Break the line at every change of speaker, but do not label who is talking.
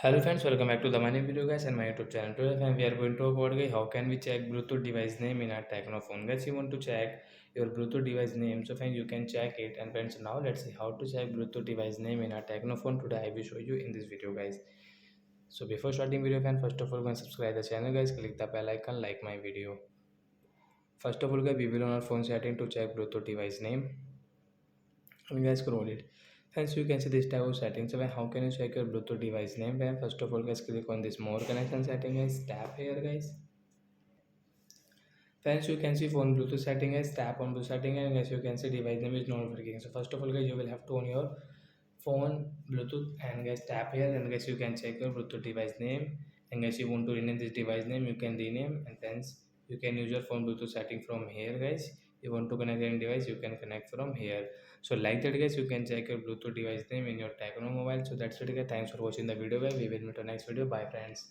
Hello friends, welcome back to the my new video guys and my YouTube channel. Today friends, we are going to talk about guys, how can we check Bluetooth device name in our Tecno phone. Guys, you want to check your Bluetooth device name, so friends you can check it. And friends, now let's see how to check Bluetooth device name in our Tecno phone. Today I will show you in this video guys. So before starting video friends, first of all go and subscribe the channel guys, click the bell icon, like my video. First of all guys, we will on our phone setting to check Bluetooth device name. And guys, scroll it. Friends, you can see this type of settings. So how can you check your Bluetooth device name? Well, first of all guys, click on this more connection setting guys, tap here guys. Friends, you can see phone Bluetooth setting guys, tap on Bluetooth setting, and guys you can see device name is not working. So first of all guys, you will have to on your phone Bluetooth and guys tap here, and guys you can check your Bluetooth device name, and guys you want to rename this device name, you can rename. And friends, you can use your phone Bluetooth setting from here guys. You want to connect any device, you can connect from here. So like that guys, you can check your Bluetooth device name in your Tecno mobile. So that's it guys, thanks for watching the video guys, we will meet on next video. Bye friends.